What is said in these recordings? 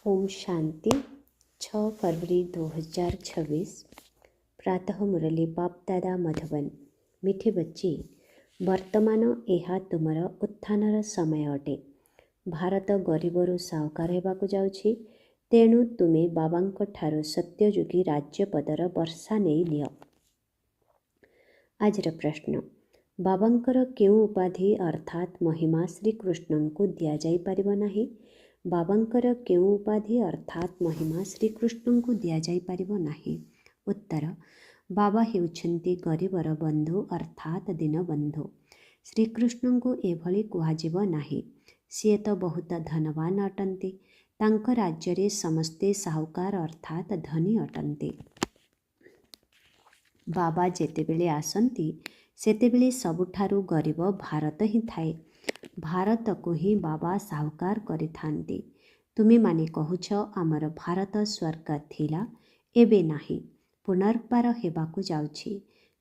ओम शांति 6 फरवरी 2026 प्रातः मुरली बाप दादा मधुबन। मिठी बच्ची, वर्तमान यह तुमर उत्थानर समय अटे। भारत गरीबरू साहुकार हेबाकु जाउछि, तेणु तुमे बाबांक ठारो सत्ययुगी राज्यपदर वर्षा नेई निय। आजर प्रश्न, बाबांकर केउ उपाधि अर्थात महिमा श्रीकृष्णଙ୍କୁ दियाଯାଇ ପାରିବ ନାହିଁ? बाबांकर केउ उपाधि अर्थात महिमा श्रीकृष्णଙ୍କୁ दियाଯାଇ ପାରିବ ନାହିଁ? उत्तर, बाबा हेउछन्ति गरीबर बंधु अर्थात दीनबंधु। श्रीकृष्णଙ୍କୁ एभଳି कुहाଯିବ ନାହିଁ। ସିଏ ତ ବହୁତ ଧନବାନ ଅଟନ୍ତି। ତାଙ୍କ ରାଜ୍ୟରେ ସମସ୍ତେ ସାହୁକାର ଅର୍ଥାତ ଧନୀ ଅଟନ୍ତି। ବାବା ଯେତେବେଳେ ଆସନ୍ତି ସେତେବେଳେ ସବୁଠାରୁ ଗରିବ ଭାରତ ହିଁ ଥାଏ। ଭାରତକୁ ହିଁ ବାବା ସାହୁକାର କରିଥାନ୍ତି। ତୁମେମାନେ କହୁଛ ଆମର ଭାରତ ସ୍ୱର୍ଗ ଥିଲା, ଏବେ ନାହିଁ, ପୁନର୍ବାର ହେବାକୁ ଯାଉଛି।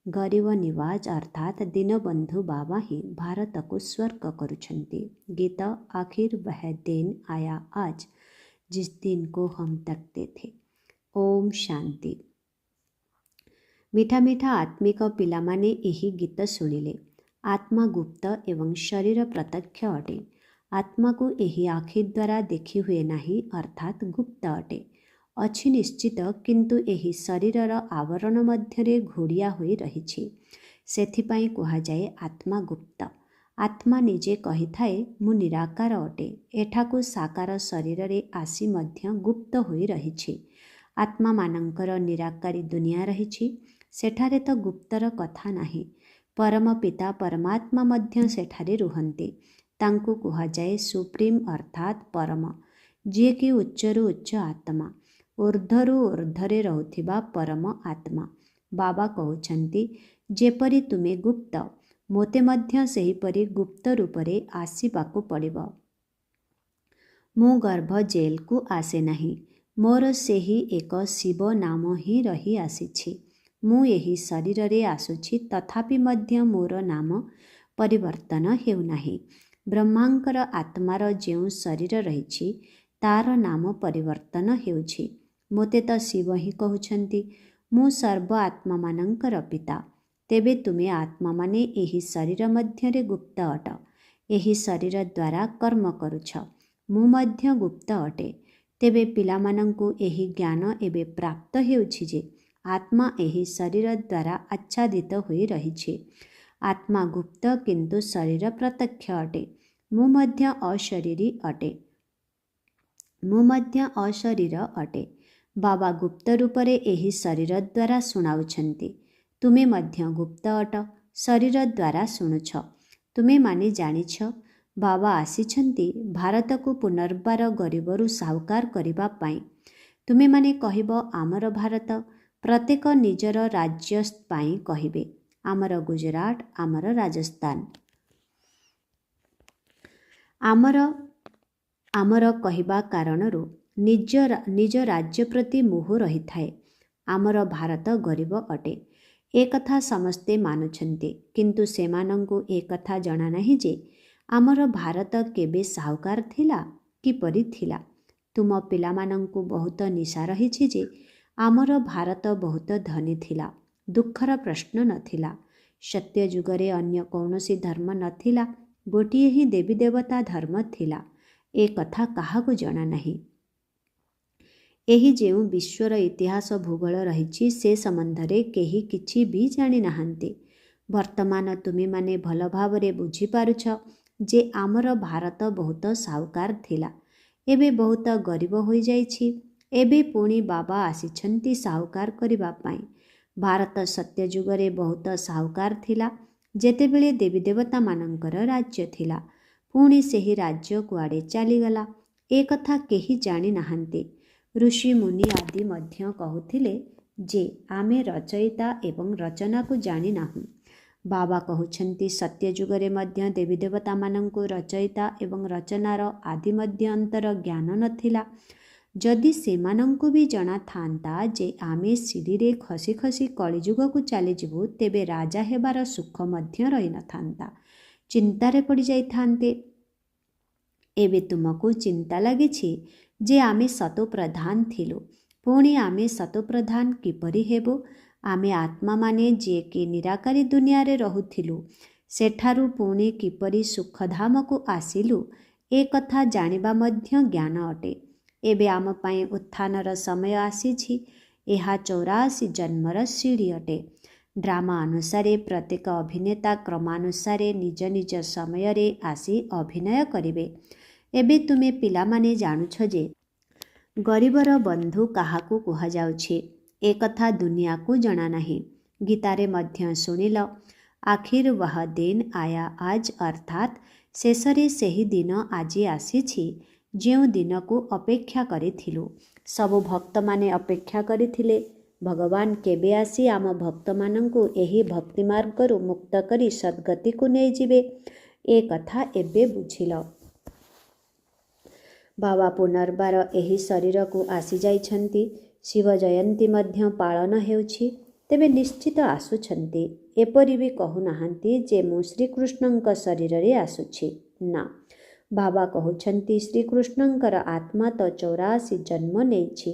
ଗରିବ ନିୱାଜ ଅର୍ଥାତ ଦୀନବନ୍ଧୁ ବାବା ହିଁ ଭାରତକୁ ସ୍ୱର୍ଗ କରୁଛନ୍ତି। ଗୀତ आखिर वह दिन आया आज जिस दिन को हम तकते थे। ओम शांति। मिठा मिठा आत्मिक पिलामाने यही गीत शुणिले। आत्मा गुप्त एवं शरीर प्रत्यक्ष अटे। आत्मा को यही आखि द्वारा देखी हुए नहीं अर्थात गुप्त अटे। अच्छी निश्चित किंतु यही शरीरर आवरण मध्यरे घोड़िया हुई रहिछि। सेथिपाई कुहाजाए आत्मा गुप्त। आत्मा निजे कही थाए मु निराकार अटे। एठाकु साकार शरीर रे आसी मध्य गुप्त होई रहिछि। आत्मा मानंकर निराकारी दुनिया रहिछि। सेठारे तो गुप्तर कथा नाही। परम पिता परमात्मा मध्य सेठारे रुहन्ते। तांकु कुहाजाए सुप्रीम अर्थात परम, जे कि उच्चरु उच्च आत्मा, ऊर्ध्वरु ऊर्ध्वरे रहुथिबा परम आत्मा। बाबा कहउछन्ति जेपरि तुमे गुप्त, मोते मध्य सेहीपरि गुप्त रूपरे आसिबाकु पड़िब। मु गर्भ जेल को आसे नहीं। मोर सेही एक शिव नाम ही रही आसीछि। मु एही शरीर रे आसुछि, तथापि मध्य मोर नाम परिवर्तन हेउ नाही। ब्रह्मांकर आत्मार जेउ शरीर रहिछि तार नाम परिवर्तन हेउछि। मोते तो शिव ही कहउछन्ति मु सर्व आत्मा मानंकर पिता। तेबे तुमे आत्मा माने एही शरीर मध्यरे गुप्त अट। एही शरीर द्वारा कर्म करुछ। मु मध्य गुप्त अटे। तेबे पिलामानंकु एही ज्ञान एबे प्राप्त हेउछि जे आत्मा एही शरीर द्वारा आच्छादित होई रहिछि। आत्मा गुप्त किंतु शरीर प्रत्यक्ष अटे। मु मध्य अशरीरी अटे। मु मध्य अशरीर अटे। बाबा गुप्त रूपरे एही शरीर द्वारा सुनाउछन्ति। तुमे मध्य गुप्त अट, शरीर द्वारा शुणुछ। तुमे माने जानिछ बाबा आसीछन्ति भारत को पुनर्बार गरीबरू साहुकार करिबा पाई। तुमे माने कहिब आमर भारत, प्रत्येक निजर राज्य पाई कहिबे आमर गुजरात, आमर राजस्थान। आमर कहिबा कारणरू निज राज्य प्रति मोह रही थाए। आमर भारत गरीब अटे। एक कथा समस्ते मानुछन्ते, किंतु सेमानंकु एक कथा जणा नहीं जे आमर भारत केबे साहुकार थिला, किपरि थिला। तुम पिलामानंकु बहुत निशा रहिछि जे आमर भारत बहुत धनी थिला। दुखर प्रश्न नथिला। सत्य जुगरे अन्य कौनसी धर्म नथिला, गोटिए ही देवी देवता धर्म थिला। ए कथा काहाकु जणा नहीं। एही जेउ विश्वर इतिहास भूगोल रहिछि से संबंधरे केही किछि भी जानि नाहन्ते। वर्तमान तुमे माने भल भावरे बुझी पारुछ जे आमर भारत बहुत साहुकार थिला, एबे बहुत गरीब होई जाइछि। एबे पुणी बाबा आसिछन्ति साहुकार करिबा पाई। भारत सत्य जुगरे बहुत साहुकार थिला, जेतेबेले देवी देवता मानंकर राज्य थिला। पुणी सेही राज्य कुआडे चलीगला, ए कथा केही जानि नाहन्ते। ऋषि मुनि आदि मध्य कहूथिले जे आमे रचयिता एवं रचना को जानि नाहु। बाबा कहउछन्ति सत्य जुगरे मध्य देवी देवता मानंकु रचयिता एवं रचनार आदि मध्य अंतर ज्ञान नथिला। जदि सेमानंकु भी जणा थांता जे आमे सीढ़ी रे खसी खसी कलिजुग को चली जिबु, तेबे राजा हेबार सुख मध्य रही नथांता। चिंतारे पड़ी जाई थांते। एबे तुमको चिंता लागिछि ଯେ ଆମେ ସତୋପ୍ରଧାନ ଥିଲୁ। ପୁଣି ଆମେ ସତୋପ୍ରଧାନ କିପରି ହେବୁ? ଆମେ ଆତ୍ମାମାନେ ଯିଏକି ନିରାକାରୀ ଦୁନିଆରେ ରହୁଥିଲୁ, ସେଠାରୁ ପୁଣି କିପରି ସୁଖଧାମକୁ ଆସିଲୁ, ଏ କଥା ଜାଣିବା ମଧ୍ୟ ଜ୍ଞାନ ଅଟେ। ଏବେ ଆମ ପାଇଁ ଉତ୍ଥାନର ସମୟ ଆସିଛି। ଏହା 84 ଜନ୍ମର ସିଡ଼ି ଅଟେ। ଡ୍ରାମା ଅନୁସାରେ ପ୍ରତ୍ୟେକ ଅଭିନେତା କ୍ରମାନୁସାରେ ନିଜ ନିଜ ସମୟରେ ଆସି ଅଭିନୟ କରିବେ। ଏବେ ତୁମେ ପିଲାମାନେ ଜାଣୁଛ ଯେ ଗରିବର ବନ୍ଧୁ କାହାକୁ କୁହାଯାଉଛି, ଏ କଥା ଦୁନିଆକୁ ଜଣାନାହିଁ। ଗୀତାରେ ମଧ୍ୟ ଶୁଣିଲ, ଆଖିର ୱହ ଦିନ ଆୟା ଆଜ, ଅର୍ଥାତ୍ ଶେଷରେ ସେହି ଦିନ ଆଜି ଆସିଛି ଯେଉଁ ଦିନକୁ ଅପେକ୍ଷା କରିଥିଲୁ। ସବୁ ଭକ୍ତମାନେ ଅପେକ୍ଷା କରିଥିଲେ ଭଗବାନ କେବେ ଆସି ଆମ ଭକ୍ତମାନଙ୍କୁ ଏହି ଭକ୍ତିମାର୍ଗରୁ ମୁକ୍ତ କରି ସଦ୍ଗତିକୁ ନେଇଯିବେ। ଏ କଥା ଏବେ ବୁଝିଲ। ବାବା ପୁନର୍ବାର ଏହି ଶରୀରକୁ ଆସିଯାଇଛନ୍ତି। ଶିବ ଜୟନ୍ତୀ ମଧ୍ୟ ପାଳନ ହେଉଛି। ତେବେ ନିଶ୍ଚିତ ଆସୁଛନ୍ତି। ଏପରି ବି କହୁନାହାନ୍ତି ଯେ ମୁଁ ଶ୍ରୀକୃଷ୍ଣଙ୍କ ଶରୀରରେ ଆସୁଛି। ନା, ବାବା କହୁଛନ୍ତି ଶ୍ରୀକୃଷ୍ଣଙ୍କର ଆତ୍ମା ତ 84 ଜନ୍ମ ନେଇଛି।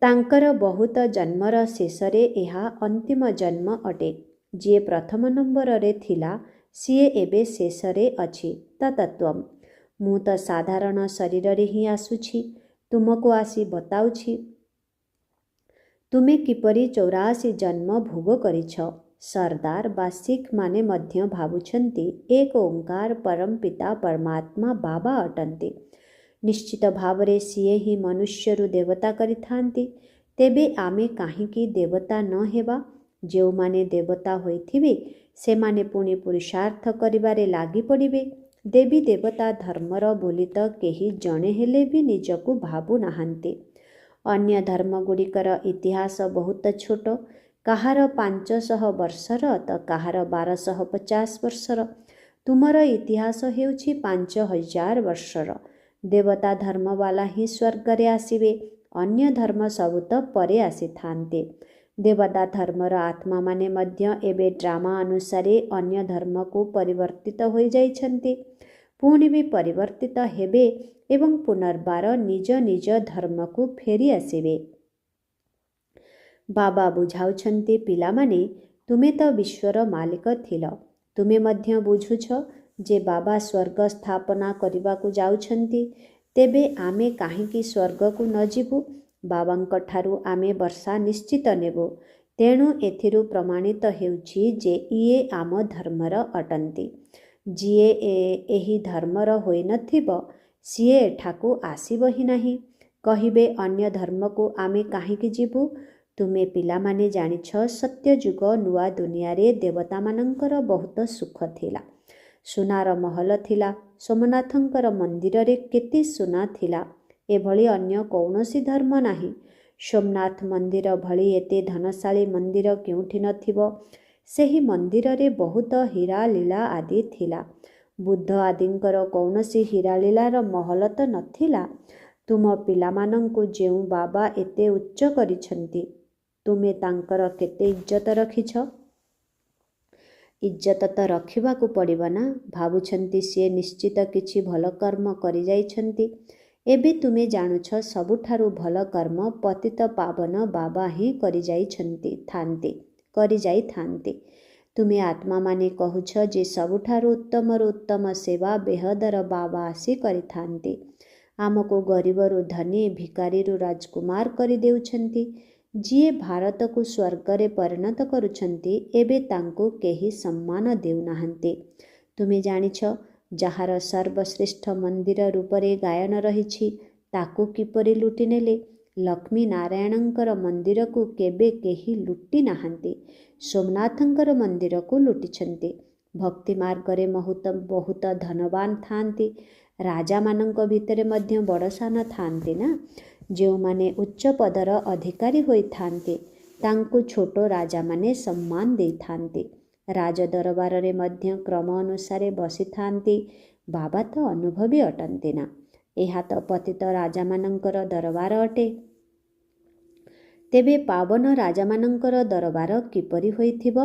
ତାଙ୍କର ବହୁତ ଜନ୍ମର ଶେଷରେ ଏହା ଅନ୍ତିମ ଜନ୍ମ ଅଟେ। ଯିଏ ପ୍ରଥମ ନମ୍ବରରେ ଥିଲା ସିଏ ଏବେ ଶେଷରେ ଅଛି। ତତତ୍ୱମ୍। ମୁଁ ତ ସାଧାରଣ ଶରୀରରେ ହିଁ ଆସୁଛି। ତୁମକୁ ଆସି ବତାଉଛି ତୁମେ କିପରି 84 ଜନ୍ମ ଭୋଗ କରିଛ। ସର୍ଦ୍ଦାର ବା ଶିଖ ମାନେ ମଧ୍ୟ ଭାବୁଛନ୍ତି ଏକ ଓଙ୍କାର ପରମ ପିତା ପରମାତ୍ମା ବାବା ଅଟନ୍ତି। ନିଶ୍ଚିତ ଭାବରେ ସିଏ ହିଁ ମନୁଷ୍ୟରୁ ଦେବତା କରିଥାନ୍ତି। ତେବେ ଆମେ କାହିଁକି ଦେବତା ନ ହେବା? ଯେଉଁମାନେ ଦେବତା ହୋଇଥିବେ ସେମାନେ ପୁଣି ପୁରୁଷାର୍ଥ କରିବାରେ ଲାଗି ପଡ଼ିବେ। ଦେବୀ ଦେବତା ଧର୍ମର ବୋଲି ତ କେହି ଜଣେ ହେଲେ ବି ନିଜକୁ ଭାବୁନାହାନ୍ତି। ଅନ୍ୟ ଧର୍ମଗୁଡ଼ିକର ଇତିହାସ ବହୁତ ଛୋଟ। କାହାର 500 ବର୍ଷର ତ କାହାର 1250 ବର୍ଷର। ତୁମର ଇତିହାସ ହେଉଛି 5000 ବର୍ଷର। ଦେବତା ଧର୍ମବାଲା ହିଁ ସ୍ୱର୍ଗରେ ଆସିବେ। ଅନ୍ୟ ଧର୍ମ ସବୁ ତ ପରେ ଆସିଥାନ୍ତି। ଦେବତା ଧର୍ମର ଆତ୍ମାମାନେ ମଧ୍ୟ ଏବେ ଡ୍ରାମା ଅନୁସାରେ ଅନ୍ୟ ଧର୍ମକୁ ପରିବର୍ତ୍ତିତ ହୋଇଯାଇଛନ୍ତି। ପୁଣି ବି ପରିବର୍ତ୍ତିତ ହେବେ ଏବଂ ପୁନର୍ବାର ନିଜ ନିଜ ଧର୍ମକୁ ଫେରି ଆସିବେ। ବାବା ବୁଝାଉଛନ୍ତି ପିଲାମାନେ, ତୁମେ ତ ବିଶ୍ୱର ମାଲିକ ଥିଲ। ତୁମେ ମଧ୍ୟ ବୁଝୁଛ ଯେ ବାବା ସ୍ୱର୍ଗ ସ୍ଥାପନା କରିବାକୁ ଯାଉଛନ୍ତି। ତେବେ ଆମେ କାହିଁକି ସ୍ୱର୍ଗକୁ ନ ଯିବୁ? ବାବାଙ୍କଠାରୁ ଆମେ ବର୍ଷା ନିଶ୍ଚିତ ନେବୁ। ତେଣୁ ଏଥିରୁ ପ୍ରମାଣିତ ହେଉଛି ଯେ ଇଏ ଆମ ଧର୍ମର ଅଟନ୍ତି। ଯିଏ ଏହି ଧର୍ମର ହୋଇନଥିବ ସିଏ ଏଠାକୁ ଆସିବ ହିଁ ନାହିଁ। କହିବେ ଅନ୍ୟ ଧର୍ମକୁ ଆମେ କାହିଁକି ଯିବୁ? ତୁମେ ପିଲାମାନେ ଜାଣିଛ ସତ୍ୟଯୁଗ ନୂଆ ଦୁନିଆରେ ଦେବତାମାନଙ୍କର ବହୁତ ସୁଖ ଥିଲା। ସୁନାର ମହଲ ଥିଲା। ସୋମନାଥଙ୍କର ମନ୍ଦିରରେ କେତେ ସୁନା ଥିଲା। ଏଭଳି ଅନ୍ୟ କୌଣସି ଧର୍ମ ନାହିଁ। ସୋମନାଥ ମନ୍ଦିର ଭଳି ଏତେ ଧନଶାଳୀ ମନ୍ଦିର କେଉଁଠି ନଥିବ। ସେହି ମନ୍ଦିରରେ ବହୁତ ହୀରାଲୀଳା ଆଦି ଥିଲା। ବୁଦ୍ଧ ଆଦିଙ୍କର କୌଣସି ହୀରାଲୀଳାର ମହଲ ତ ନଥିଲା। ତୁମ ପିଲାମାନଙ୍କୁ ଯେଉଁ ବାବା ଏତେ ଉଚ୍ଚ କରିଛନ୍ତି, ତୁମେ ତାଙ୍କର କେତେ ଇଜ୍ଜତ ରଖିଛ? ଇଜ୍ଜତ ତ ରଖିବାକୁ ପଡ଼ିବ ନା। ଭାବୁଛନ୍ତି ସିଏ ନିଶ୍ଚିତ କିଛି ଭଲ କର୍ମ କରିଯାଇଛନ୍ତି। ଏବେ ତୁମେ ଜାଣୁଛ ସବୁଠାରୁ ଭଲ କର୍ମ ପତିତ ପାବନ ବାବା ହିଁ କରିଯାଇଥାନ୍ତି। ତୁମେ ଆତ୍ମାମାନେ କହୁଛ ଯେ ସବୁଠାରୁ ଉତ୍ତମରୁ ଉତ୍ତମ ସେବା ବେହଦର ବାବା ଆସି କରିଥାନ୍ତି। ଆମକୁ ଗରିବରୁ ଧନୀ, ଭିକାରୀରୁ ରାଜକୁମାର କରିଦେଉଛନ୍ତି। ଯିଏ ଭାରତକୁ ସ୍ୱର୍ଗରେ ପରିଣତ କରୁଛନ୍ତି, ଏବେ ତାଙ୍କୁ କେହି ସମ୍ମାନ ଦେଉନାହାନ୍ତି। ତୁମେ ଜାଣିଛ ଯାହାର ସର୍ବଶ୍ରେଷ୍ଠ ମନ୍ଦିର ରୂପରେ ଗାୟନ ରହିଛି ତାକୁ କିପରି ଲୁଟି ନେଲେ। ଲକ୍ଷ୍ମୀ ନାରାୟଣଙ୍କର ମନ୍ଦିରକୁ କେବେ କେହି ଲୁଟି ନାହାନ୍ତି। ସୋମନାଥଙ୍କର ମନ୍ଦିରକୁ ଲୁଟିଛନ୍ତି। ଭକ୍ତି ମାର୍ଗରେ ବହୁତ ଧନବାନ ଥାଆନ୍ତି। ରାଜାମାନଙ୍କ ଭିତରେ ମଧ୍ୟ ବଡ଼ ସାନ ଥାଆନ୍ତି ନା। ଯେଉଁମାନେ ଉଚ୍ଚ ପଦର ଅଧିକାରୀ ହୋଇଥାନ୍ତି ତାଙ୍କୁ ଛୋଟ ରାଜାମାନେ ସମ୍ମାନ ଦେଇଥାନ୍ତି। ରାଜଦରବାରରେ ମଧ୍ୟ କ୍ରମ ଅନୁସାରେ ବସିଥାନ୍ତି। ବାବା ତ ଅନୁଭବୀ ଅଟନ୍ତି ନା। ଏହା ତ ପତିତ ରାଜାମାନଙ୍କର ଦରବାର ଅଟେ। ତେବେ ପାବନ ରାଜାମାନଙ୍କର ଦରବାର କିପରି ହୋଇଥିବ?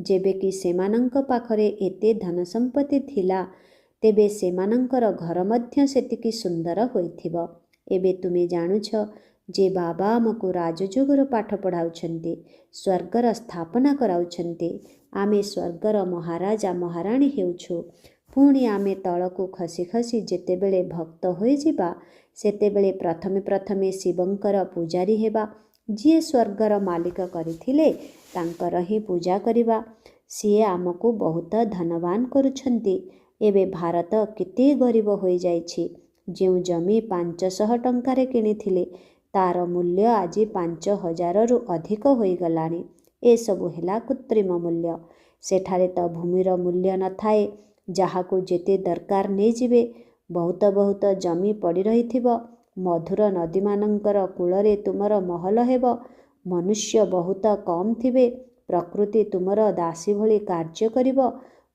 ଯେବେକି ସେମାନଙ୍କ ପାଖରେ ଏତେ ଧନ ସମ୍ପତ୍ତି ଥିଲା, ତେବେ ସେମାନଙ୍କର ଘର ମଧ୍ୟ ସେତିକି ସୁନ୍ଦର ହୋଇଥିବ। ଏବେ ତୁମେ ଜାଣୁଛ ଯେ ବାବା ଆମକୁ ରାଜଯୋଗର ପାଠ ପଢ଼ାଉଛନ୍ତି, ସ୍ୱର୍ଗର ସ୍ଥାପନା କରାଉଛନ୍ତି। ଆମେ ସ୍ୱର୍ଗର ମହାରାଜା ମହାରାଣୀ ହେଉଛୁ। ପୁଣି ଆମେ ତଳକୁ ଖସି ଖସି ଯେତେବେଳେ ଭକ୍ତ ହୋଇଯିବା, ସେତେବେଳେ ପ୍ରଥମେ ପ୍ରଥମେ ଶିବଙ୍କର ପୂଜାରୀ ହେବା। ଯିଏ ସ୍ୱର୍ଗର ମାଲିକ କରିଥିଲେ ତାଙ୍କର ହିଁ ପୂଜା କରିବା। ସିଏ ଆମକୁ ବହୁତ ଧନବାନ କରୁଛନ୍ତି। ଏବେ ଭାରତ କେତେ ଗରିବ ହୋଇଯାଇଛି। ଯେଉଁ ଜମି 500 ଟଙ୍କାରେ କିଣିଥିଲେ ତାର ମୂଲ୍ୟ ଆଜି 5000ରୁ ଅଧିକ ହୋଇଗଲାଣି। ଏସବୁ ହେଲା କୃତ୍ରିମ ମୂଲ୍ୟ। ସେଠାରେ ତ ଭୂମିର ମୂଲ୍ୟ ନଥାଏ। ଯାହାକୁ ଯେତେ ଦରକାର ନେଇଯିବେ। ବହୁତ ବହୁତ ଜମି ପଡ଼ି ରହିଥିବ। ମଧୁର ନଦୀମାନଙ୍କର କୂଳରେ ତୁମର ମହଲ ହେବ। ମନୁଷ୍ୟ ବହୁତ କମ୍ ଥିବେ। ପ୍ରକୃତି ତୁମର ଦାସୀ ଭଳି କାର୍ଯ୍ୟ କରିବ।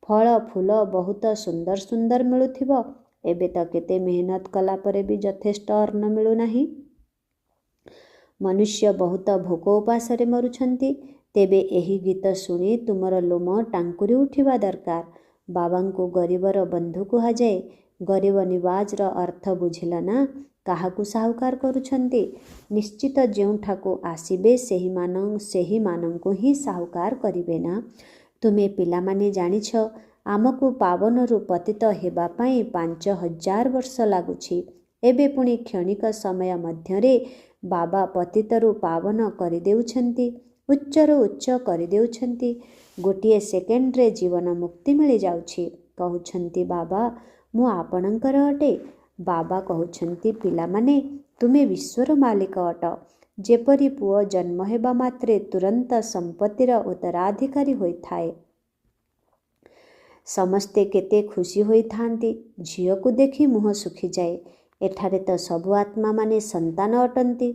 ଫଳ ଫୁଲ ବହୁତ ସୁନ୍ଦର ସୁନ୍ଦର ମିଳୁଥିବ। ଏବେ ତ କେତେ ମେହନତ କଲା ପରେ ବି ଯଥେଷ୍ଟ ଅନ୍ନ ମିଳୁନାହିଁ। ମନୁଷ୍ୟ ବହୁତ ଭୋକ ଉପାସରେ ମରୁଛନ୍ତି। ତେବେ ଏହି ଗୀତ ଶୁଣି ତୁମର ଲୋମ ଟାଙ୍କୁରି ଉଠିବା ଦରକାର। ବାବାଙ୍କୁ ଗରିବର ବନ୍ଧୁ କୁହାଯାଏ। ଗରିବ ନିବାଜର ଅର୍ଥ ବୁଝିଲ ନା? କାହାକୁ ସାହୁକାର କରୁଛନ୍ତି? ନିଶ୍ଚିତ ଯେଉଁଠାକୁ ଆସିବେ ସେହିମାନଙ୍କୁ ହିଁ ସାହୁକାର କରିବେ ନା? ତୁମେ ପିଲାମାନେ ଜାଣିଛ ଆମକୁ ପାବନରୁ ପତିତ ହେବା ପାଇଁ 5000 ବର୍ଷ ଲାଗୁଛି। ଏବେ ପୁଣି କ୍ଷଣିକ ସମୟ ମଧ୍ୟରେ ବାବା ପତିତରୁ ପାବନ କରିଦେଉଛନ୍ତି, ଉଚ୍ଚରୁ ଉଚ୍ଚ କରିଦେଉଛନ୍ତି। ଗୋଟିଏ ସେକେଣ୍ଡରେ ଜୀବନ ମୁକ୍ତି ମିଳିଯାଉଛି। କହୁଛନ୍ତି ବାବା ମୁଁ ଆପଣଙ୍କର ଅଟେ। ବାବା କହୁଛନ୍ତି ପିଲାମାନେ ତୁମେ ବିଶ୍ୱର ମାଲିକ ଅଟ। ଯେପରି ପୁଅ ଜନ୍ମ ହେବା ମାତ୍ରେ ତୁରନ୍ତ ସମ୍ପତ୍ତିର ଉତ୍ତରାଧିକାରୀ ହୋଇଥାଏ। ସମସ୍ତେ କେତେ ଖୁସି ହୋଇଥାନ୍ତି। ଝିଅକୁ ଦେଖି ମୁହଁ ଶୁଖିଯାଏ। ଏଠାରେ ତ ସବୁ ଆତ୍ମାମାନେ ସନ୍ତାନ ଅଟନ୍ତି।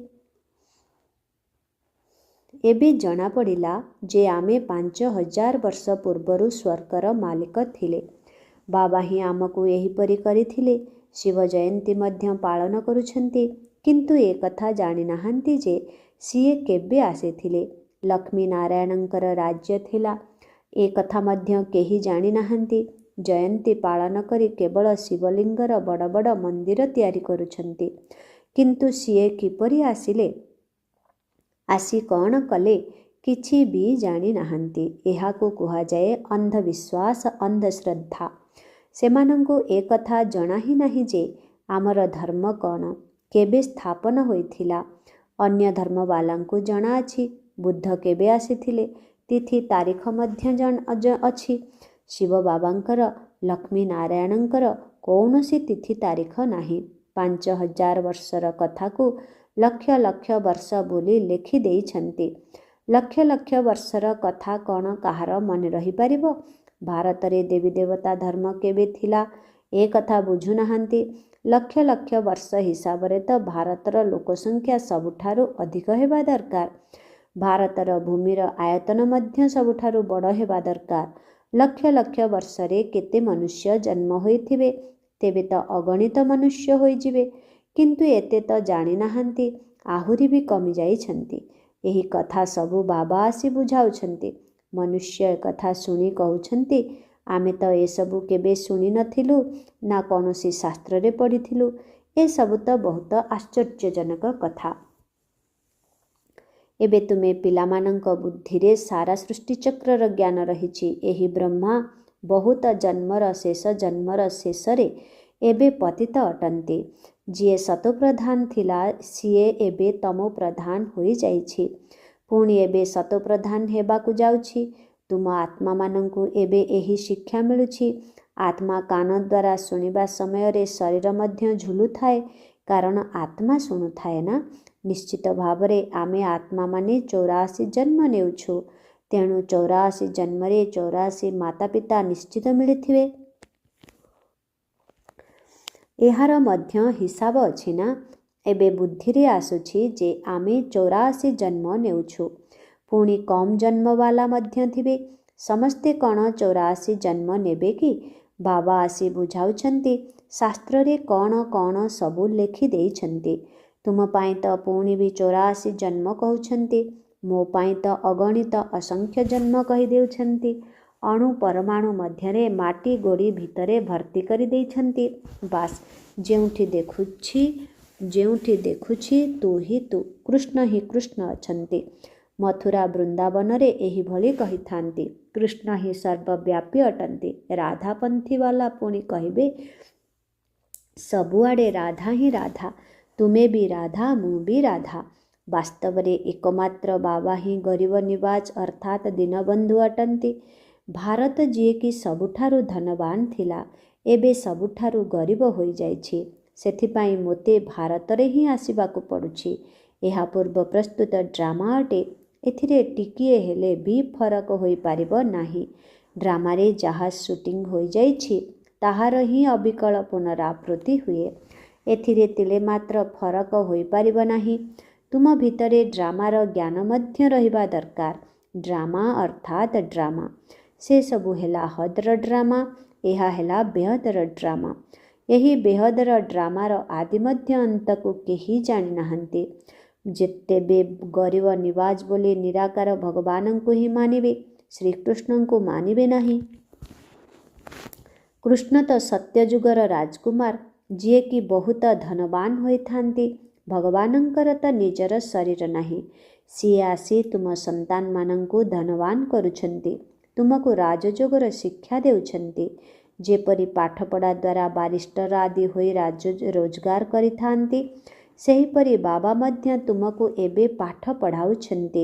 ଏବେ ଜଣାପଡ଼ିଲା ଯେ ଆମେ 5000 ବର୍ଷ ପୂର୍ବରୁ ସ୍ୱର୍ଗର ମାଲିକ ଥିଲେ। ବାବା ହିଁ ଆମକୁ ଏହିପରି କରିଥିଲେ। ଶିବ ଜୟନ୍ତୀ ମଧ୍ୟ ପାଳନ କରୁଛନ୍ତି। କିନ୍ତୁ ଏକଥା ଜାଣିନାହାନ୍ତି ଯେ ସିଏ କେବେ ଆସିଥିଲେ। ଲକ୍ଷ୍ମୀ ନାରାୟଣଙ୍କର ରାଜ୍ୟ ଥିଲା। ଏକଥା ମଧ୍ୟ କେହି ଜାଣିନାହାନ୍ତି। ଜୟନ୍ତୀ ପାଳନ କରି କେବଳ ଶିବଲିଙ୍ଗର ବଡ଼ ବଡ଼ ମନ୍ଦିର ତିଆରି କରୁଛନ୍ତି। କିନ୍ତୁ ସିଏ କିପରି ଆସିଲେ, ଆସି କ'ଣ କଲେ, କିଛି ବି ଜାଣିନାହାନ୍ତି। ଏହାକୁ କୁହାଯାଏ ଅନ୍ଧବିଶ୍ୱାସ, ଅନ୍ଧଶ୍ରଦ୍ଧା। ସେମାନଙ୍କୁ ଏକଥା ଜଣା ହିଁ ନାହିଁ ଯେ ଆମର ଧର୍ମ କ'ଣ, କେବେ ସ୍ଥାପନ ହୋଇଥିଲା। ଅନ୍ୟ ଧର୍ମବାଲାଙ୍କୁ ଜଣାଅଛି ବୁଦ୍ଧ କେବେ ଆସିଥିଲେ, ତିଥି ତାରିଖ ମଧ୍ୟ ଅଛି। ଶିବ ବାବାଙ୍କର, ଲକ୍ଷ୍ମୀ ନାରାୟଣଙ୍କର କୌଣସି ତିଥି ତାରିଖ ନାହିଁ। 5000 ବର୍ଷର କଥାକୁ ଲକ୍ଷ ଲକ୍ଷ ବର୍ଷ ବୋଲି ଲେଖି ଦେଇଛନ୍ତି। ଲକ୍ଷ ଲକ୍ଷ ବର୍ଷର କଥା କ'ଣ କାହାର ମନେ ରହିପାରିବ? ଭାରତରେ ଦେବୀ ଦେବତା ଧର୍ମ କେବେ ଥିଲା ଏ କଥା ବୁଝୁନାହାନ୍ତି। ଲକ୍ଷ ଲକ୍ଷ ବର୍ଷ ହିସାବରେ ତ ଭାରତର ଲୋକସଂଖ୍ୟା ସବୁଠାରୁ ଅଧିକ ହେବା ଦରକାର। ଭାରତର ଭୂମିର ଆୟତନ ମଧ୍ୟ ସବୁଠାରୁ ବଡ଼ ହେବା ଦରକାର। ଲକ୍ଷ ଲକ୍ଷ ବର୍ଷରେ କେତେ ମନୁଷ୍ୟ ଜନ୍ମ ହୋଇଥିବେ? ତେବେ ତ ଅଗଣିତ ମନୁଷ୍ୟ ହୋଇଯିବେ। କିନ୍ତୁ ଏତେ ତ ଜାଣିନାହାନ୍ତି। ଆହୁରି ବି କମିଯାଇଛନ୍ତି। ଏହି କଥା ସବୁ ବାବା ଆସି ବୁଝାଉଛନ୍ତି। ମନୁଷ୍ୟ ଏକଥା ଶୁଣି କହୁଛନ୍ତି ଆମେ ତ ଏସବୁ କେବେ ଶୁଣିନଥିଲୁ ନା କୌଣସି ଶାସ୍ତ୍ରରେ ପଢ଼ିଥିଲୁ। ଏସବୁ ତ ବହୁତ ଆଶ୍ଚର୍ଯ୍ୟଜନକ କଥା। ଏବେ ତୁମେ ପିଲାମାନଙ୍କ ବୁଦ୍ଧିରେ ସାରା ସୃଷ୍ଟିଚକ୍ରର ଜ୍ଞାନ ରହିଛି। ଏହି ବ୍ରହ୍ମା ବହୁତ ଜନ୍ମର ଶେଷରେ ଏବେ ପତିତ ଅଟନ୍ତି। ଯିଏ ସତୋପ୍ରଧାନ ଥିଲା ସିଏ ଏବେ ତମୋ ପ୍ରଧାନ ହୋଇଯାଇଛି। ପୁଣି ଏବେ ସତୋପ୍ରଧାନ ହେବାକୁ ଯାଉଛି। ତୁମ ଆତ୍ମାମାନଙ୍କୁ ଏବେ ଏହି ଶିକ୍ଷା ମିଳୁଛି। ଆତ୍ମା କାନ ଦ୍ୱାରା ଶୁଣିବା ସମୟରେ ଶରୀର ମଧ୍ୟ ଝୁଲୁଥାଏ, କାରଣ ଆତ୍ମା ଶୁଣୁଥାଏ ନା। ନିଶ୍ଚିତ ଭାବରେ ଆମେ ଆତ୍ମାମାନେ 84 ଜନ୍ମ ନେଉଛୁ। ତେଣୁ 84 ଜନ୍ମରେ 84 ମାତା ପିତା ନିଶ୍ଚିତ ମିଳିଥିବେ। ଏହାର ମଧ୍ୟ ହିସାବ ଅଛି ନା। ଏବେ ବୁଦ୍ଧିରେ ଆସୁଛି ଯେ ଆମେ 84 ଜନ୍ମ ନେଉଛୁ। ପୁଣି କମ୍ ଜନ୍ମବାଲା ମଧ୍ୟ ଥିବେ। ସମସ୍ତେ କ'ଣ 84 ଜନ୍ମ ନେବେ କି? ବାବା ଆସି ବୁଝାଉଛନ୍ତି ଶାସ୍ତ୍ରରେ କ'ଣ କ'ଣ ସବୁ ଲେଖି ଦେଇଛନ୍ତି। ତୁମ ପାଇଁ ତ ପୁଣି ବି 84 ଜନ୍ମ କହୁଛନ୍ତି। ମୋ ପାଇଁ ତ ଅଗଣିତ ଅସଂଖ୍ୟ ଜନ୍ମ କହିଦେଉଛନ୍ତି। ଅଣୁ ପରମାଣୁ ମଧ୍ୟରେ ମାଟି ଗୋଡ଼ି ଭିତରେ ଭର୍ତ୍ତି କରି ଦେଇଛନ୍ତି। ବାସ୍ ଯେଉଁଠି ଦେଖୁଛି ତୁ ହିଁ ତୁ, କୃଷ୍ଣ ହିଁ କୃଷ୍ଣ ଅଛନ୍ତି। ମଥୁରା ବୃନ୍ଦାବନରେ ଏହିଭଳି କହିଥାନ୍ତି। କୃଷ୍ଣ ହିଁ ସର୍ବବ୍ୟାପୀ ଅଟନ୍ତି। ରାଧାପନ୍ଥୀବାଲା ପୁଣି କହିବେ ସବୁଆଡ଼େ ରାଧା ହିଁ ରାଧା, ତୁମେ ବି ରାଧା, ମୁଁ ବି ରାଧା। ବାସ୍ତବରେ ଏକମାତ୍ର ବାବା ହିଁ ଗରିବ ନିବାଜ ଅର୍ଥାତ୍ ଦୀନବନ୍ଧୁ ଅଟନ୍ତି। ଭାରତ ଯିଏକି ସବୁଠାରୁ ଧନବାନ ଥିଲା, ଏବେ ସବୁଠାରୁ ଗରିବ ହୋଇଯାଇଛି। ସେଥିପାଇଁ ମୋତେ ଭାରତରେ ହିଁ ଆସିବାକୁ ପଡ଼ୁଛି। ଏହା ପୂର୍ବ ପ୍ରସ୍ତୁତ ଡ୍ରାମା ଅଟେ। ଏଥିରେ ଟିକିଏ ହେଲେ ବି ଫରକ ହୋଇପାରିବ ନାହିଁ। ଡ୍ରାମାରେ ଯାହା ସୁଟିଂ ହୋଇଯାଇଛି ତାହାର ହିଁ ଅବିକଳ ପୁନରାବୃତ୍ତି ହୁଏ। ଏଥିରେ ତିଳେ ମାତ୍ର ଫରକ ହୋଇପାରିବ ନାହିଁ। ତୁମ ଭିତରେ ଡ୍ରାମାର ଜ୍ଞାନ ମଧ୍ୟ ରହିବା ଦରକାର। ଡ୍ରାମା ଅର୍ଥାତ୍ ଡ୍ରାମା, ସେସବୁ ହେଲା ହଦ୍ର ଡ୍ରାମା, ଏହା ହେଲା ବେହଦର ଡ୍ରାମା। ଏହି ବେହଦର ଡ୍ରାମାର ଆଦି ମଧ୍ୟ ଅନ୍ତକୁ କେହି ଜାଣିନାହାନ୍ତି। ଯେତେବେ ଗରିବ ନିବାଜ ବୋଲି ନିରାକାର ଭଗବାନଙ୍କୁ ହିଁ ମାନିବେ, ଶ୍ରୀକୃଷ୍ଣଙ୍କୁ ମାନିବେ ନାହିଁ। କୃଷ୍ଣ ତ ସତ୍ୟଯୁଗର ରାଜକୁମାର, ଯିଏକି ବହୁତ ଧନବାନ ହୋଇଥାନ୍ତି। ଭଗବାନଙ୍କର ତ ନିଜର ଶରୀର ନାହିଁ। ସିଏ ଆସି ତୁମ ସନ୍ତାନମାନଙ୍କୁ ଧନବାନ କରୁଛନ୍ତି, ତୁମକୁ ରାଜଯୋଗର ଶିକ୍ଷା ଦେଉଛନ୍ତି। ଯେପରି ପାଠପଢ଼ା ଦ୍ୱାରା ବାରିଷ୍ଟର ଆଦି ହୋଇ ରୋଜଗାର କରିଥାନ୍ତି, ସେହିପରି ବାବା ମଧ୍ୟ ତୁମକୁ ଏବେ ପାଠ ପଢ଼ାଉଛନ୍ତି,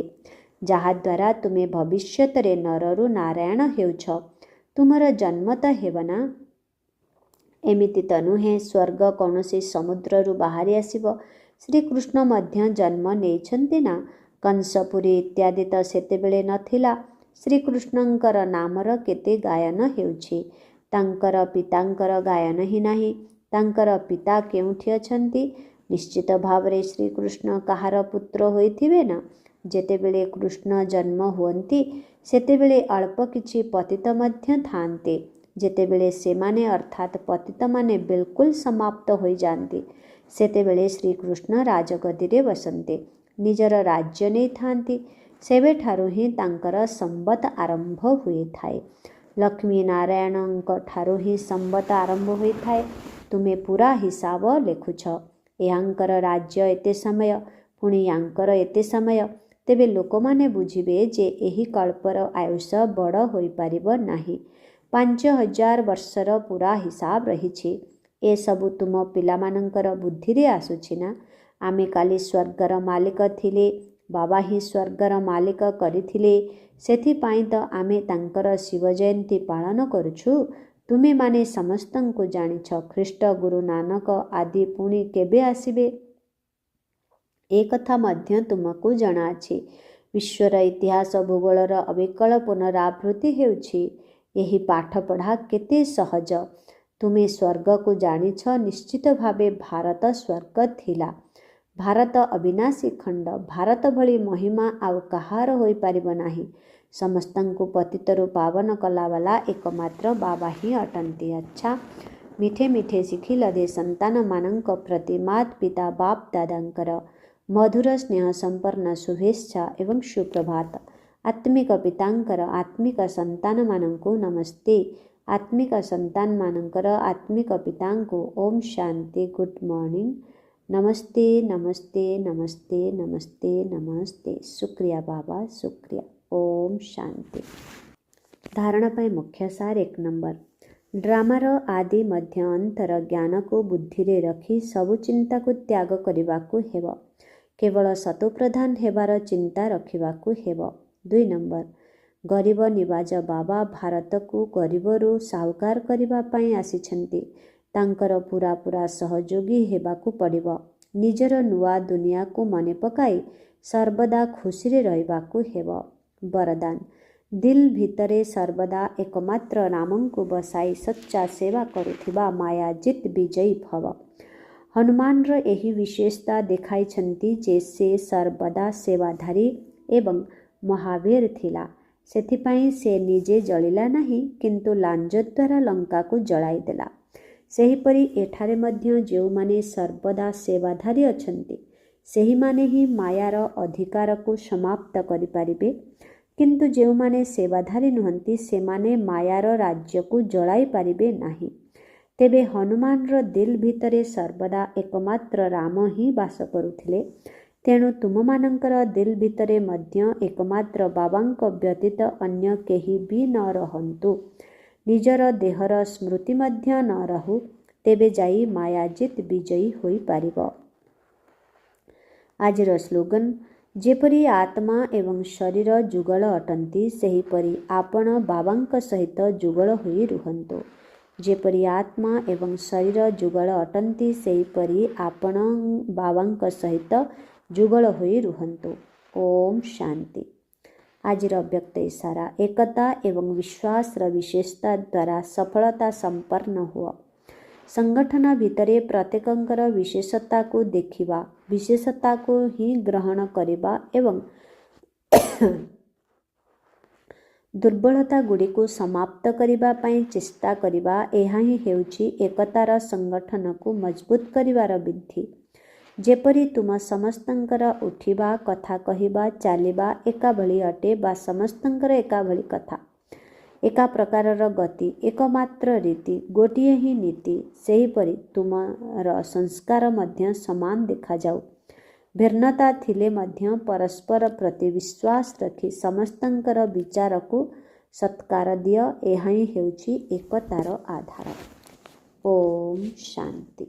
ଯାହାଦ୍ୱାରା ତୁମେ ଭବିଷ୍ୟତରେ ନରରୁ ନାରାୟଣ ହେଉଛ। ତୁମର ଜନ୍ମ ତ ହେବ ନା। ଏମିତି ତ ନୁହେଁ ସ୍ୱର୍ଗ କୌଣସି ସମୁଦ୍ରରୁ ବାହାରି ଆସିବ। ଶ୍ରୀକୃଷ୍ଣ ମଧ୍ୟ ଜନ୍ମ ନେଇଛନ୍ତି ନା। କଂସପୁରୀ ଇତ୍ୟାଦି ତ ସେତେବେଳେ ନଥିଲା। ଶ୍ରୀକୃଷ୍ଣଙ୍କର ନାମର କେତେ ଗାୟନ ହେଉଛି, ତାଙ୍କର ପିତାଙ୍କର ଗାୟନ ହିଁ ନାହିଁ। ତାଙ୍କର ପିତା କେଉଁଠି ଅଛନ୍ତି? ନିଶ୍ଚିତ ଭାବରେ ଶ୍ରୀକୃଷ୍ଣ କାହାର ପୁତ୍ର ହୋଇଥିବେ ନା। ଯେତେବେଳେ କୃଷ୍ଣ ଜନ୍ମ ହୁଅନ୍ତି ସେତେବେଳେ ଅଳ୍ପ କିଛି ପତିତ ମଧ୍ୟ ଥାଆନ୍ତି। ଯେତେବେଳେ ସେମାନେ ଅର୍ଥାତ୍ ପତିତମାନେ ବିଲକୁଲ ସମାପ୍ତ ହୋଇଯାଆନ୍ତି, ସେତେବେଳେ ଶ୍ରୀକୃଷ୍ଣ ରାଜଗଦିରେ ବସନ୍ତି, ନିଜର ରାଜ୍ୟ ନେଇଥାନ୍ତି। ସେବେଠାରୁ ହିଁ ତାଙ୍କର ସମ୍ବତ ଆରମ୍ଭ ହୋଇଥାଏ। ଲକ୍ଷ୍ମୀ ନାରାୟଣଙ୍କ ଠାରୁ ହିଁ ସମ୍ବତ ଆରମ୍ଭ ହୋଇଥାଏ। ତୁମେ ପୂରା ହିସାବ ଲେଖୁଛ, ୟାଙ୍କର ରାଜ୍ୟ ଏତେ ସମୟ, ପୁଣି ୟାଙ୍କର ଏତେ ସମୟ। ତେବେ ଲୋକମାନେ ବୁଝିବେ ଯେ ଏହି କଳ୍ପର ଆୟୁଷ ବଡ଼ ହୋଇପାରିବ ନାହିଁ। 5000 ବର୍ଷର ପୂରା ହିସାବ ରହିଛି। ଏସବୁ ତୁମ ପିଲାମାନଙ୍କର ବୁଦ୍ଧିରେ ଆସୁଛି ନା। ଆମେ କାଲି ସ୍ୱର୍ଗର ମାଲିକ ଥିଲେ, ବାବା ହିଁ ସ୍ୱର୍ଗର ମାଲିକ କରିଥିଲେ। ସେଥିପାଇଁ ତ ଆମେ ତାଙ୍କର ଶିବ ଜୟନ୍ତୀ ପାଳନ କରୁଛୁ। ତୁମେମାନେ ସମସ୍ତଙ୍କୁ ଜାଣିଛ ଖ୍ରୀଷ୍ଟ ଗୁରୁ ନାନକ ଆଦି ପୁଣି କେବେ ଆସିବେ, ଏ କଥା ମଧ୍ୟ ତୁମକୁ ଜଣାଅଛି। ବିଶ୍ୱର ଇତିହାସ ଭୂଗୋଳର ଅବିକଳ ପୁନରାବୃତ୍ତି ହେଉଛି। ଏହି ପାଠପଢ଼ା କେତେ ସହଜ। ତୁମେ ସ୍ୱର୍ଗକୁ ଜାଣିଛ। ନିଶ୍ଚିତ ଭାବେ ଭାରତ ସ୍ୱର୍ଗ ଥିଲା। ଭାରତ ଅବିନାଶୀ ଖଣ୍ଡ। ଭାରତ ଭଳି ମହିମା ଆଉ କାହାର ହୋଇପାରିବ ନାହିଁ। ସମସ୍ତଙ୍କୁ ପତିତରୁ ପାବନ କଲାବାଲା ଏକମାତ୍ର ବାବା ହିଁ ଅଟନ୍ତି। ଆଚ୍ଛା, ମିଠେ ମିଠେ ଶିଖିଲଧେ ସନ୍ତାନମାନଙ୍କ ପ୍ରତି ମାତ ପିତା ବାପ ଦାଦାଙ୍କର ମଧୁର ସ୍ନେହ ସମ୍ପନ୍ନ ଶୁଭେଚ୍ଛା ଏବଂ ସୁପ୍ରଭାତ। ଆତ୍ମିକ ପିତାଙ୍କର ଆତ୍ମିକ ସନ୍ତାନମାନଙ୍କୁ ନମସ୍ତେ। ଆତ୍ମିକ ସନ୍ତାନମାନଙ୍କର ଆତ୍ମିକ ପିତାଙ୍କୁ ଓମ୍ ଶାନ୍ତି। Good morning. ନମସ୍ତେ ନମସ୍ତେ ନମସ୍ତେ ନମସ୍ତେ ନମସ୍ତେ। ଶୁକ୍ରିୟା ବାବା, ଶୁକ୍ରିୟା। ଓମ୍ ଶାନ୍ତି। ଧାରଣା ପାଇଁ ମୁଖ୍ୟ ସାର 1 ନମ୍ବର। ଡ୍ରାମାର ଆଦି ମଧ୍ୟ ଅନ୍ତର ଜ୍ଞାନକୁ ବୁଦ୍ଧିରେ ରଖି ସବୁ ଚିନ୍ତାକୁ ତ୍ୟାଗ କରିବାକୁ ହେବ। କେବଳ ସତୋପ୍ରଧାନ ହେବାର ଚିନ୍ତା ରଖିବାକୁ ହେବ। 2 ନମ୍ବର। ଗରିବ ନିବାଜ ବାବା ଭାରତକୁ ଗରିବରୁ ସାହୁକାର କରିବା ପାଇଁ ଆସିଛନ୍ତି। ତାଙ୍କର ପୂରା ସହଯୋଗୀ ହେବାକୁ ପଡ଼ିବ। ନିଜର ନୂଆ ଦୁନିଆକୁ ମନେ ପକାଇ ସର୍ବଦା ଖୁସିରେ ରହିବାକୁ ହେବ। ବରଦାନ। ଦିଲ୍ ଭିତରେ ସର୍ବଦା ଏକମାତ୍ର ନାମଙ୍କୁ ବସାଇ ସଚ୍ଚା ସେବା କରୁଥିବା ମାୟାଜିତ୍ ବିଜୟୀ ଭବ। ହନୁମାନର ଏହି ବିଶେଷତା ଦେଖାଇଛନ୍ତି ଯେ ସେ ସର୍ବଦା ସେବାଧାରୀ ଏବଂ ମହାବୀର ଥିଲା। ସେଥିପାଇଁ ସେ ନିଜେ ଜଳିଲା ନାହିଁ, କିନ୍ତୁ ଲାଞ୍ଜ ଦ୍ୱାରା ଲଙ୍କାକୁ ଜଳାଇ ଦେଲା। ସେହିପରି ଏଠାରେ ମଧ୍ୟ ଯେଉଁମାନେ ସର୍ବଦା ସେବାଧାରୀ ଅଛନ୍ତି, ସେହିମାନେ ହିଁ ମାୟାର ଅଧିକାରକୁ ସମାପ୍ତ କରିପାରିବେ। କିନ୍ତୁ ଯେଉଁମାନେ ସେବାଧାରୀ ନୁହନ୍ତି ସେମାନେ ମାୟାର ରାଜ୍ୟକୁ ଜଳାଇ ପାରିବେ ନାହିଁ। ତେବେ ହନୁମାନର ଦିଲ୍ ଭିତରେ ସର୍ବଦା ଏକମାତ୍ର ରାମ ହିଁ ବାସ କରୁଥିଲେ। ତେଣୁ ତୁମମାନଙ୍କର ଦିଲ୍ ଭିତରେ ମଧ୍ୟ ଏକମାତ୍ର ବାବାଙ୍କ ବ୍ୟତୀତ ଅନ୍ୟ କେହି ବି ନ ରହନ୍ତୁ। ନିଜର ଦେହର ସ୍ମୃତି ମଧ୍ୟ ନ ରହୁ, ତେବେ ଯାଇ ମାୟାଜିତ୍ ବିଜୟୀ ହୋଇପାରିବ। ଆଜିର ସ୍ଲୋଗାନ, ଯେପରି ଆତ୍ମା ଏବଂ ଶରୀର ଯୁଗଳ ଅଟନ୍ତି, ସେହିପରି ଆପଣ ବାବାଙ୍କ ସହିତ ଯୁଗଳ ହୋଇ ରୁହନ୍ତୁ। ଯେପରି ଆତ୍ମା ଏବଂ ଶରୀର ଯୁଗଳ ଅଟନ୍ତି, ସେହିପରି ଆପଣ ବାବାଙ୍କ ସହିତ ଯୁଗଳ ହୋଇ ରୁହନ୍ତୁ। ଓମ୍ ଶାନ୍ତି। ଆଜିର ଅବ୍ୟକ୍ତ ଇଶାରା, ଏକତା ଏବଂ ବିଶ୍ୱାସର ବିଶେଷତା ଦ୍ୱାରା ସଫଳତା ସମ୍ପନ୍ନ ହୁଅ। ସଂଗଠନ ଭିତରେ ପ୍ରତ୍ୟେକଙ୍କର ବିଶେଷତାକୁ ଦେଖିବା, ବିଶେଷତାକୁ ହିଁ ଗ୍ରହଣ କରିବା ଏବଂ ଦୁର୍ବଳତାଗୁଡ଼ିକୁ ସମାପ୍ତ କରିବା ପାଇଁ ଚେଷ୍ଟା କରିବା, ଏହା ହିଁ ହେଉଛି ଏକତାର ସଂଗଠନକୁ ମଜବୁତ କରିବାର ବିଧି। ଯେପରି ତୁମ ସମସ୍ତଙ୍କର ଉଠିବା, କଥା କହିବା, ଚାଲିବା ଏକାଭଳି ଅଟେ ବା ସମସ୍ତଙ୍କର ଏକାଭଳି କଥା, ଏକା ପ୍ରକାରର ଗତି, ଏକମାତ୍ର ରୀତି, ଗୋଟିଏ ହିଁ ନୀତି, ସେହିପରି ତୁମର ସଂସ୍କାର ମଧ୍ୟ ସମାନ ଦେଖାଯାଉ। ଭିନ୍ନତା ଥିଲେ ମଧ୍ୟ ପରସ୍ପର ପ୍ରତି ବିଶ୍ୱାସ ରଖି ସମସ୍ତଙ୍କର ବିଚାରକୁ ସତ୍କାର ଦିଅ। ଏହା ହିଁ ହେଉଛି ଏକତାର ଆଧାର। ଓମ୍ ଶାନ୍ତି।